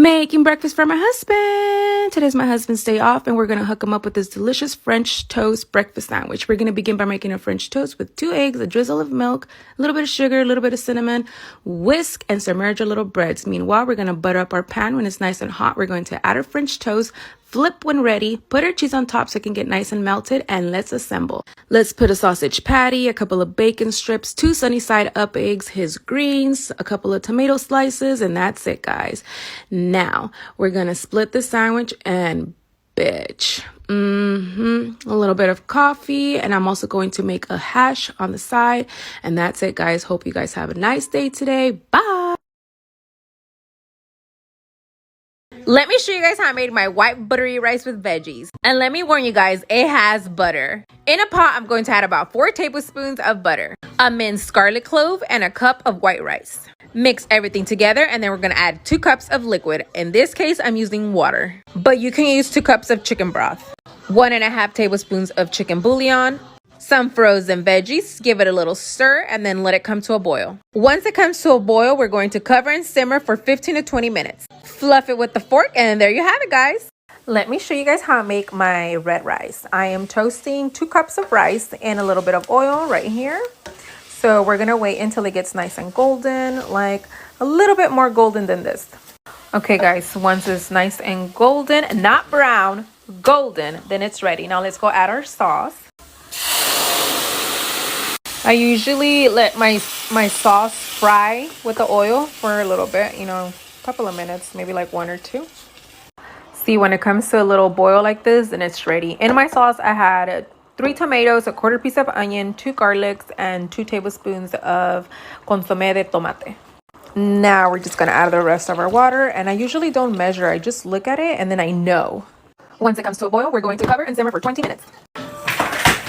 Making breakfast for my husband. Today's my husband's day off, and we're going to hook him up with this delicious French toast breakfast sandwich. We're going to begin by making a French toast with 2 eggs, a drizzle of milk, a little bit of sugar, a little bit of cinnamon, whisk, and submerge our little breads. Meanwhile, we're going to butter up our pan. When it's nice and hot, we're going to add our French toast, flip when ready, put our cheese on top so it can get nice and melted, and let's assemble. Let's put a sausage patty, a couple of bacon strips, 2 sunny side up eggs, his greens, a couple of tomato slices, and that's it, guys. Now, we're going to split the sandwich and bitch. A little bit of coffee, and I'm also going to make a hash on the side, and that's it, guys. Hope you guys have a nice day today. Bye! Let me show you guys how I made my white buttery rice with veggies. And let me warn you guys, it has butter. In a pot, I'm going to add about 4 tablespoons of butter, a minced scarlet clove, and a cup of white rice. Mix everything together, and then we're going to add 2 cups of liquid. In this case, I'm using water, but you can use 2 cups of chicken broth, 1.5 tablespoons of chicken bouillon, some frozen veggies, give it a little stir, and then let it come to a boil. Once it comes to a boil, we're going to cover and simmer for 15 to 20 minutes. Fluff it with the fork, and there you have it, guys. Let me show you guys how I make my red rice. I am toasting 2 cups of rice and a little bit of oil right here. So we're gonna wait until it gets nice and golden, like a little bit more golden than this. Okay, guys, once it's nice and golden, not brown, golden, then it's ready. Now let's go add our sauce. I usually let my sauce fry with the oil for a little bit, you know, a couple of minutes, maybe like 1 or 2. See, when it comes to a little boil like this, then it's ready. In my sauce, I had 3 tomatoes, a 1/4 piece of onion, 2 garlics, and 2 tablespoons of consommé de tomate. Now we're just gonna add the rest of our water, and I usually don't measure. I just look at it and then I know. Once it comes to a boil, we're going to cover and simmer for 20 minutes.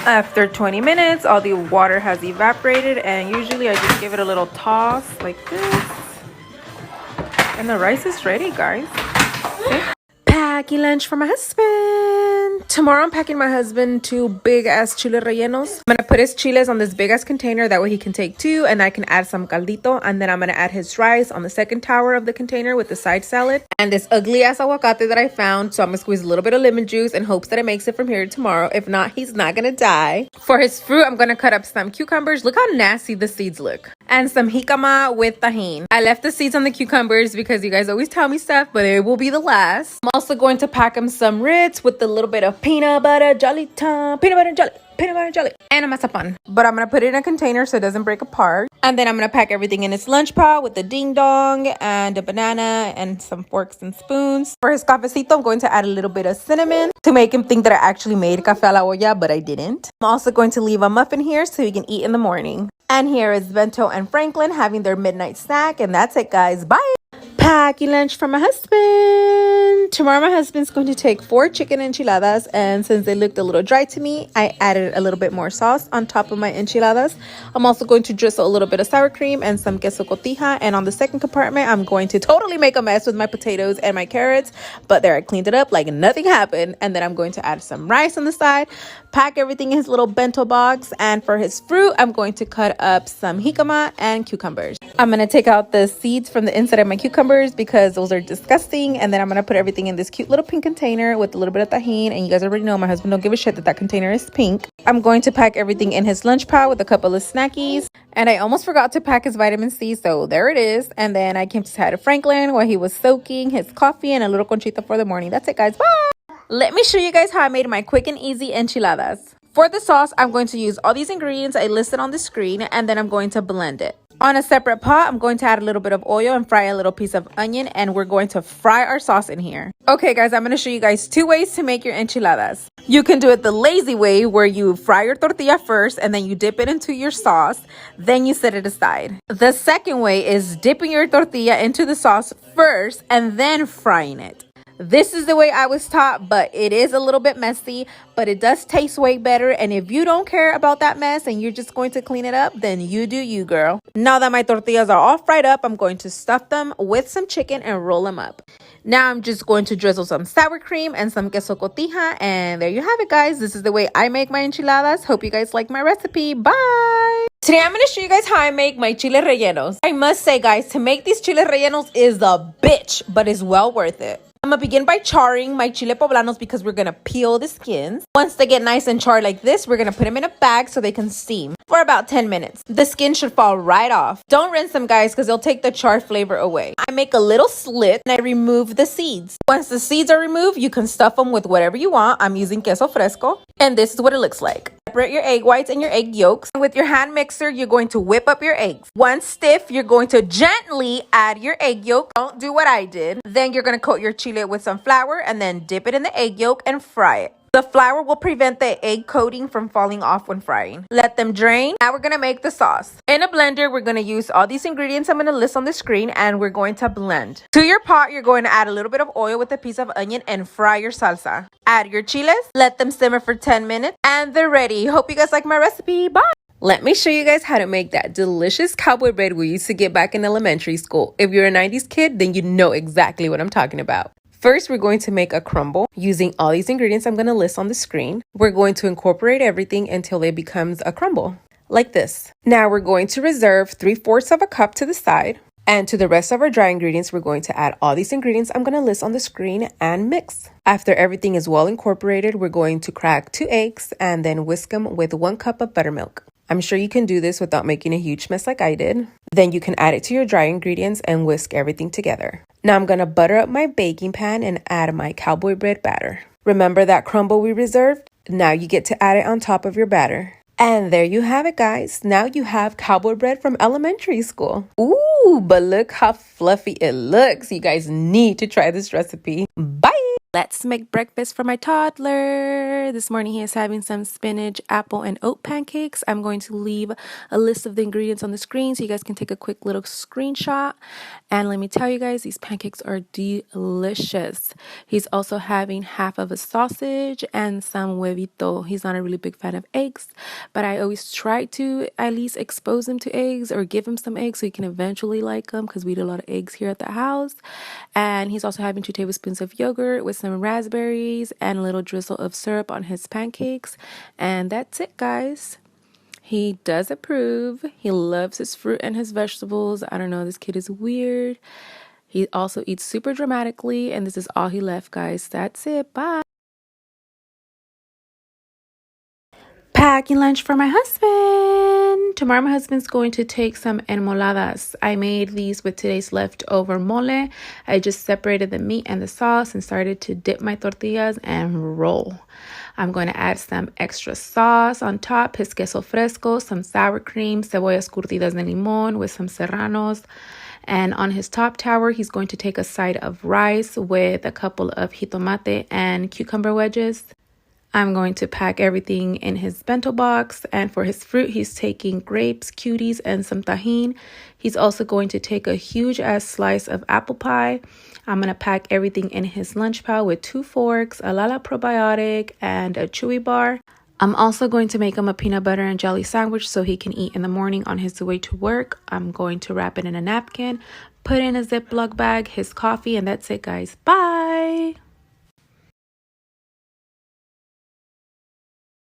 After 20 minutes, all the water has evaporated, and usually I just give it a little toss like this. And the rice is ready, guys. See? Packing lunch for my husband. Tomorrow I'm packing my husband 2 big-ass chile rellenos. I'm going to put his chiles on this big-ass container. That way he can take 2, and I can add some caldito. And then I'm going to add his rice on the second tower of the container with the side salad. And this ugly-ass aguacate that I found. So I'm going to squeeze a little bit of lemon juice in hopes that it makes it from here to tomorrow. If not, he's not going to die. For his fruit, I'm going to cut up some cucumbers. Look how nasty the seeds look. And some jicama with tahini. I left the seeds on the cucumbers because you guys always tell me stuff, but it will be the last. I'm also going to pack him some Ritz with a little bit of peanut butter jelly, and a mazapan. But I'm going to put it in a container so it doesn't break apart. And then I'm going to pack everything in his lunch pot with the ding dong and a banana and some forks and spoons. For his cafecito, I'm going to add a little bit of cinnamon to make him think that I actually made café a la olla, but I didn't. I'm also going to leave a muffin here so he can eat in the morning. And here is Bento and Franklin having their midnight snack. And that's it, guys. Bye. Packing lunch for my husband. Tomorrow my husband's going to take 4 chicken enchiladas, and since they looked a little dry to me, I added a little bit more sauce on top of my enchiladas. I'm also going to drizzle a little bit of sour cream and some queso cotija, and on the second compartment I'm going to totally make a mess with my potatoes and my carrots, but there I cleaned it up like nothing happened. And then I'm going to add some rice on the side, pack everything in his little bento box, and for his fruit I'm going to cut up some jicama and cucumbers. I'm going to take out the seeds from the inside of my cucumbers because those are disgusting, and then I'm going to put everything in this cute little pink container with a little bit of tahini. And you guys already know my husband don't give a shit that container is pink. I'm going to pack everything in his lunch pot with a couple of snackies, and I almost forgot to pack his vitamin C, so there it is. And then I came to say hi to Franklin while he was soaking his coffee and a little conchita for the morning. That's it, guys. Bye. Let me show you guys how I made my quick and easy enchiladas. For the sauce, I'm going to use all these ingredients I listed on the screen, and then I'm going to blend it. On a separate pot, I'm going to add a little bit of oil and fry a little piece of onion, and we're going to fry our sauce in here. Okay, guys, I'm going to show you guys 2 ways to make your enchiladas. You can do it the lazy way, where you fry your tortilla first and then you dip it into your sauce, then you set it aside. The second way is dipping your tortilla into the sauce first and then frying it. This is the way I was taught, but it is a little bit messy, but it does taste way better. And if you don't care about that mess and you're just going to clean it up, then you do you, girl. Now that my tortillas are all fried up, I'm going to stuff them with some chicken and roll them up. Now I'm just going to drizzle some sour cream and some queso cotija, and there you have it, guys. This is the way I make my enchiladas. Hope you guys like my recipe. Bye! Today I'm going to show you guys how I make my chile rellenos. I must say, guys, to make these chile rellenos is a bitch, but it's well worth it. I'm going to begin by charring my chile poblanos because we're going to peel the skins. Once they get nice and charred like this, we're going to put them in a bag so they can steam for about 10 minutes. The skin should fall right off. Don't rinse them, guys, because they'll take the char flavor away. I make a little slit and I remove the seeds. Once the seeds are removed, you can stuff them with whatever you want. I'm using queso fresco, and this is what it looks like. Separate your egg whites and your egg yolks. With your hand mixer, you're going to whip up your eggs. Once stiff, you're going to gently add your egg yolk. Don't do what I did. Then you're going to coat your chile with some flour and then dip it in the egg yolk and fry it. The flour will prevent the egg coating from falling off when frying. Let them drain. Now we're going to make the sauce. In a blender, we're going to use all these ingredients I'm going to list on the screen, and we're going to blend. To your pot, you're going to add a little bit of oil with a piece of onion and fry your salsa. Add your chiles. Let them simmer for 10 minutes, and they're ready. Hope you guys like my recipe. Bye! Let me show you guys how to make that delicious cowboy bread we used to get back in elementary school. If you're a 90s kid, then you know exactly what I'm talking about. First, we're going to make a crumble using all these ingredients I'm going to list on the screen. We're going to incorporate everything until it becomes a crumble, like this. Now we're going to reserve 3/4 of a cup to the side. And to the rest of our dry ingredients, we're going to add all these ingredients I'm going to list on the screen and mix. After everything is well incorporated, we're going to crack 2 eggs and then whisk them with 1 cup of buttermilk. I'm sure you can do this without making a huge mess like I did. Then you can add it to your dry ingredients and whisk everything together. Now I'm going to butter up my baking pan and add my cowboy bread batter. Remember that crumble we reserved? Now you get to add it on top of your batter. And there you have it, guys. Now you have cowboy bread from elementary school. Ooh, but look how fluffy it looks. You guys need to try this recipe. Bye! Let's make breakfast for my toddler. This morning he is having some spinach, apple, and oat pancakes. I'm going to leave a list of the ingredients on the screen so you guys can take a quick little screenshot. And let me tell you guys, these pancakes are delicious. He's also having half of a sausage and some huevito. He's not a really big fan of eggs, but I always try to at least expose him to eggs or give him some eggs so he can eventually like them because we eat a lot of eggs here at the house. And he's also having 2 tablespoons of yogurt with some raspberries and a little drizzle of syrup on his pancakes. And that's it, guys. He does approve. He loves his fruit and his vegetables. I don't know, this kid is weird. He also eats super dramatically, and this is all he left, guys. That's it. Bye. Packing lunch for my husband. Tomorrow my husband's going to take some enchiladas. I made these with today's leftover mole. I just separated the meat and the sauce and started to dip my tortillas and roll. I'm going to add some extra sauce on top, his queso fresco, some sour cream, cebollas curtidas de limon with some serranos. And on his top tower, he's going to take a side of rice with a couple of jitomate and cucumber wedges. I'm going to pack everything in his bento box, and for his fruit, he's taking grapes, cuties, and some tahini. He's also going to take a huge ass slice of apple pie. I'm going to pack everything in his lunch pail with 2 forks, a Lala probiotic, and a chewy bar. I'm also going to make him a peanut butter and jelly sandwich so he can eat in the morning on his way to work. I'm going to wrap it in a napkin, put in a Ziploc bag, his coffee, and that's it, guys. Bye!